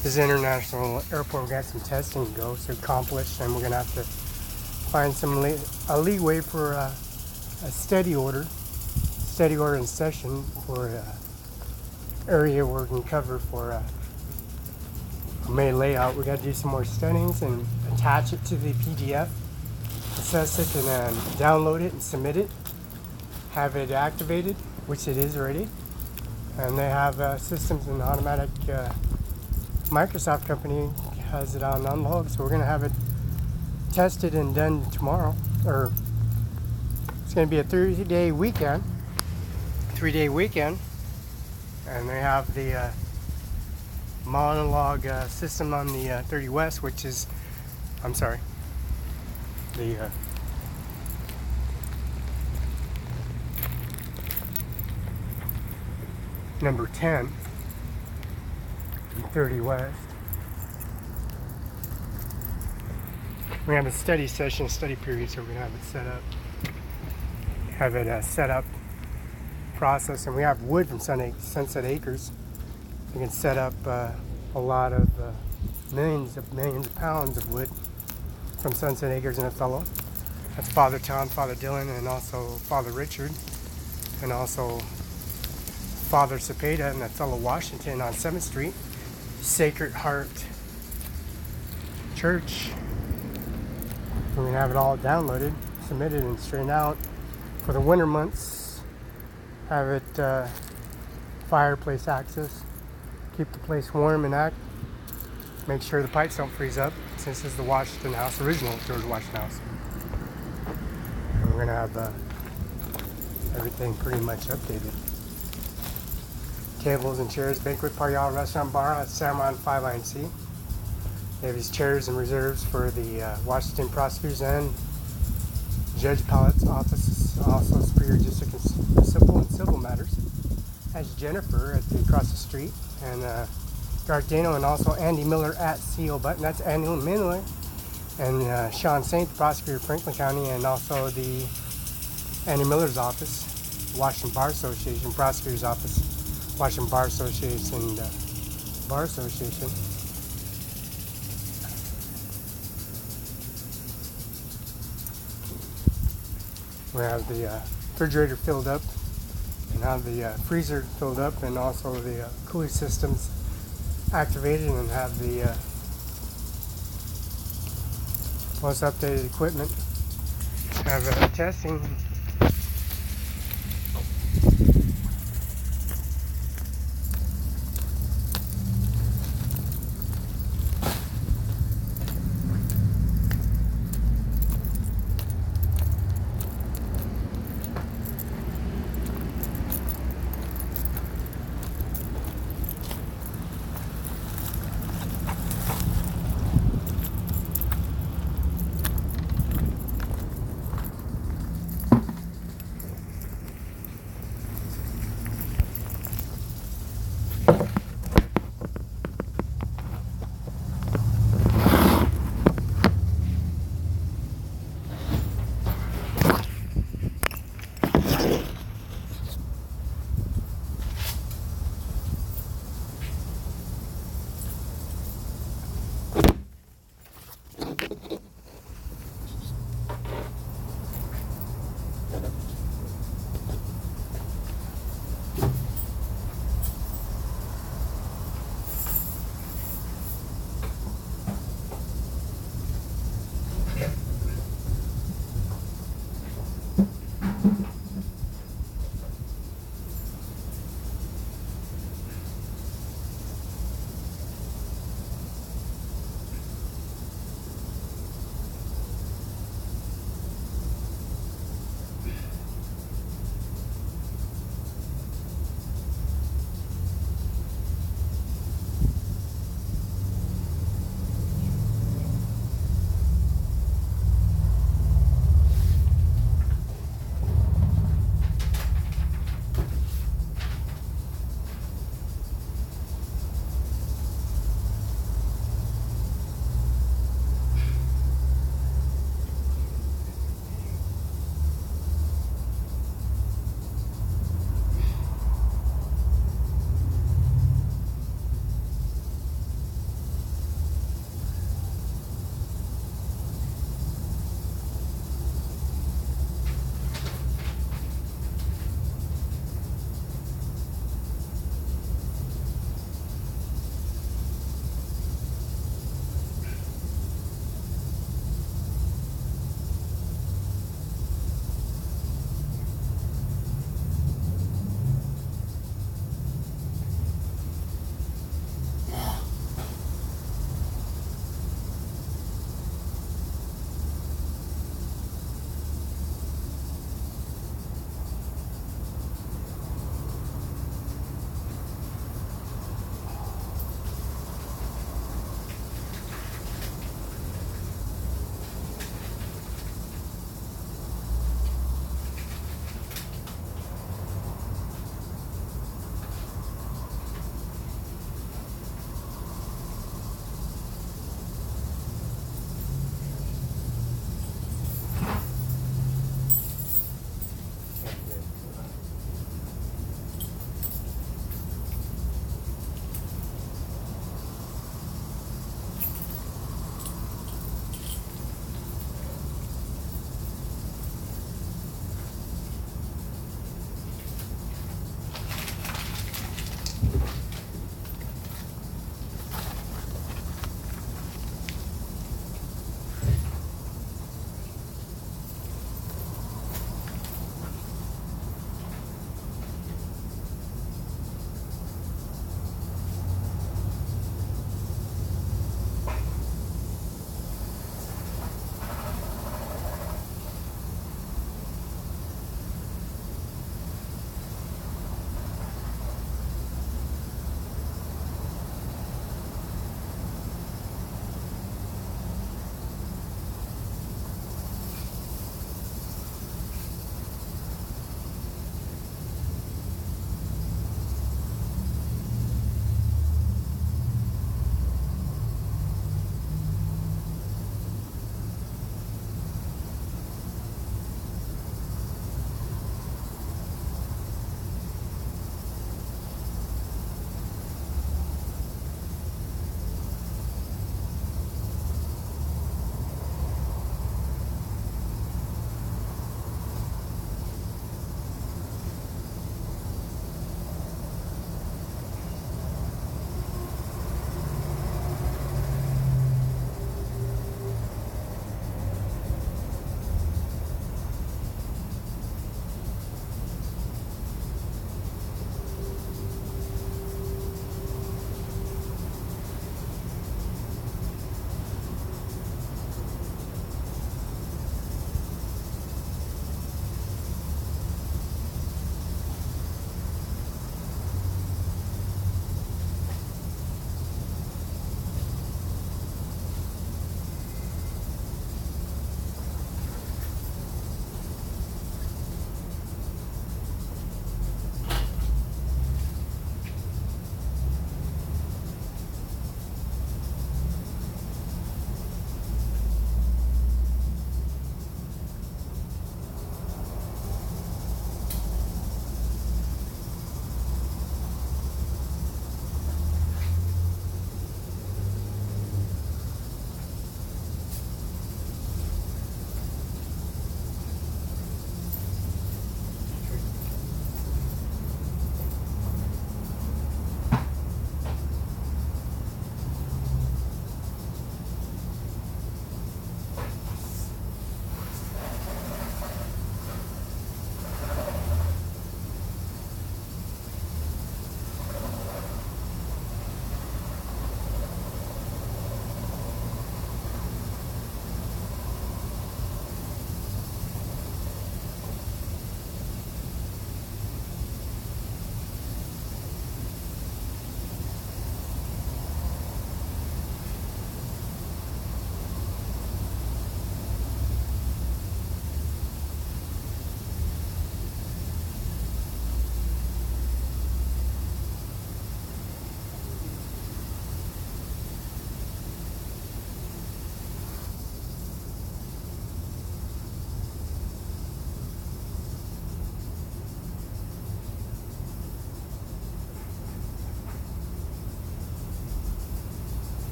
This is an international airport. We got some testing to go to accomplish, and we're gonna have to find some a leeway for a steady order in session for area where we can cover for a May layout. We got to do some more studies and attach it to the PDF, assess it, and then download it and submit it. Have it activated, which it is already, and they have systems and automatic. Microsoft company has it on unlog, so we're gonna have it tested and done tomorrow. Or it's gonna be a 3-day weekend, and they have the monologue system on the 30 West, which is, I'm sorry, the number 10, 30 West. We have a study session, study period, so we're gonna have it set up. Have it set up, process, and we have wood from Sunset Acres. We can set up a lot of millions of pounds of wood from Sunset Acres in Othello. That's Father Tom, Father Dylan, and also Father Richard, and also Father Cepeda in Othello, Washington on 7th Street. Sacred Heart Church. We're going to have it all downloaded, submitted, and straightened out for the winter months. Have it fireplace access. Keep the place warm and make sure the pipes don't freeze up, since this is the Washington House, original George Washington House. And we're going to have everything pretty much updated. Tables and chairs, banquet, party hall, restaurant, bar at CIMARON5 INC. They have these chairs and reserves for the Washington prosecutors and Judge Pallett's office, also Superior District of Civil Matters. Has Jennifer across the street, and Garth Dano, and also Andy Miller at CO Button. That's Andy Miller, and Sean Saint, the prosecutor of Franklin County, and also the Andy Miller's office, Washington Bar Association, prosecutor's office. Washington Bar Association, We have the refrigerator filled up, and have the freezer filled up, and also the cooling systems activated, and have the most updated equipment. Have testing.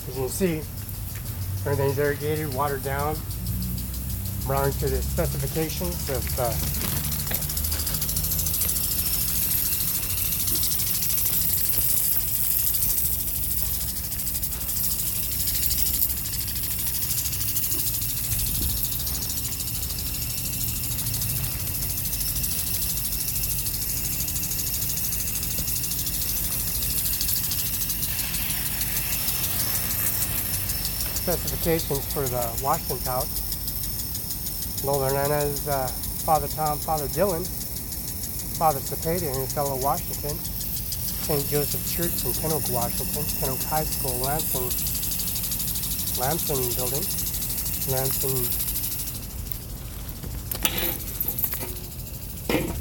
As you can see, everything's irrigated, watered down, belonging to the specifications of specifications for the Washington house. Lola Hernandez, Father Tom, Father Dylan, Father Cepeda in Othello, Washington, St. Joseph Church in Kennewick, Washington, Kennewick High School, Lansing building, Lansing.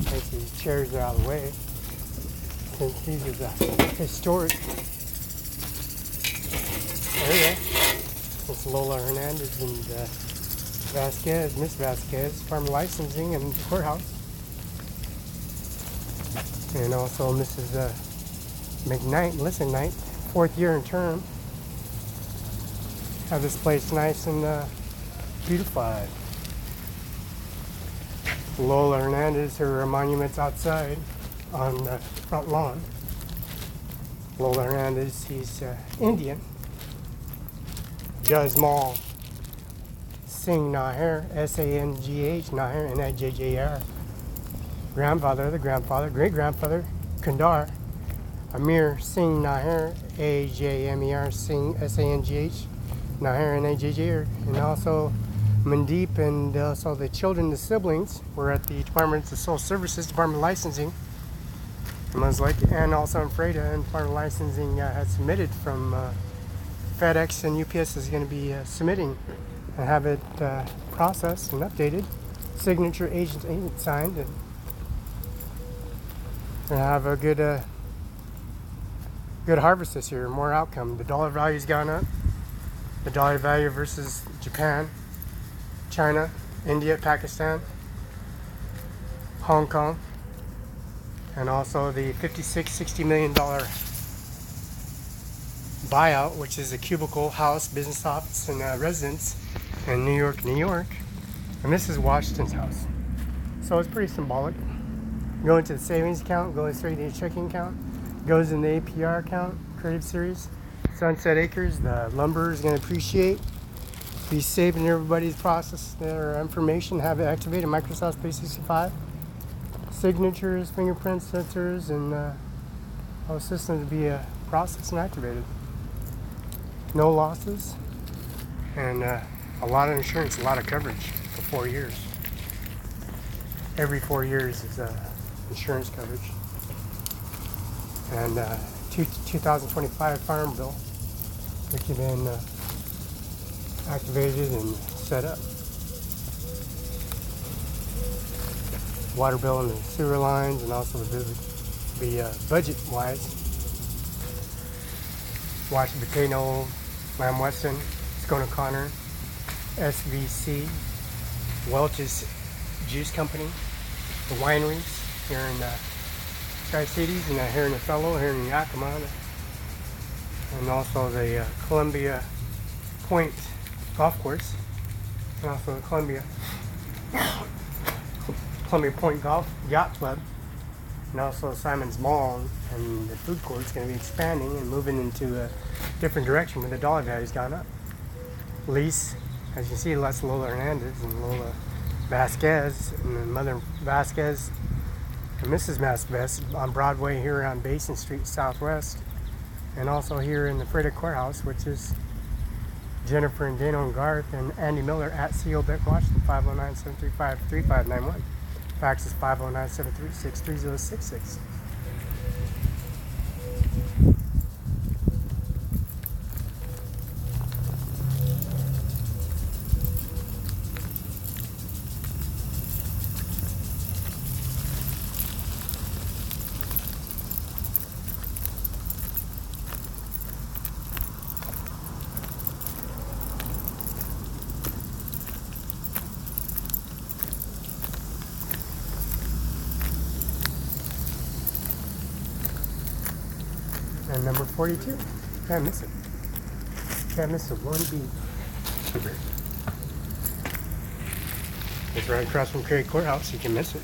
Take these chairs out of the way, since these are the historic area. It's Lola Hernandez and Vasquez, Miss Vasquez, farm licensing and the courthouse. And also Mrs. McKnight, Melissa Knight, 4th year in term. Have this place nice and beautified. Lola Hernandez, her monument's outside on the front lawn. Lola Hernandez, he's Indian. Ajmer Singh Nijjar, S-A-N-G-H, Nijjar, N-I-J-J-R. Grandfather, the grandfather, great-grandfather, Kandar. Ajmer Singh Nijjar, A-J-M-E-R, Singh, S-A-N-G-H, Nijjar, N-I-J-J-R. And also Mandeep and also the children, the siblings, were at the Department of Social Services, Department of Licensing. And also in Freda, and Department of Licensing had submitted from FedEx, and UPS is going to be submitting and have it processed and updated. Signature, agent signed, and going to have a good harvest this year. More outcome. The dollar value's gone up. The dollar value versus Japan, China, India, Pakistan, Hong Kong, and also the $56-60 million buyout, which is a cubicle house, business office, and residence in New York, New York. And this is Washington's house. So it's pretty symbolic. Going to the savings account, going straight to the checking account, goes in the APR account, Creative Series. Sunset Acres, the lumber is going to appreciate. Be saving everybody's process, their information, have it activated, Microsoft 365. Signatures, fingerprints, sensors, and all systems to be processed and activated. No losses, and a lot of insurance, a lot of coverage for 4 years. Every 4 years is insurance coverage. And 2025 Farm Bill, which has been activated and set up. Water bill and the sewer lines, and also the budget-wise. Washington Potato, Lamb Weston, Scone O'Connor, SVC, Welch's Juice Company, the wineries here in Tri-Cities, and here in Othello, here in Yakima, and also the Columbia Point Golf Course, and also the Columbia Point Golf Yacht Club, and also Simon's Mall, and the food court is going to be expanding and moving into a different direction when the dollar value's gone up. Lease, as you see, that's Lola Hernandez and Lola Vasquez, and then Mother Vasquez and Mrs. Vasquez on Broadway here on Basin Street Southwest, and also here in the Freda Courthouse, which is Jennifer and Dano and Garth and Andy Miller at CO Beck, Washington, 509-735-3591. Fax is 509-736-3066. And number 42. Can't miss it. can't miss a one beat. It's right across from Cary Courthouse. You can miss it.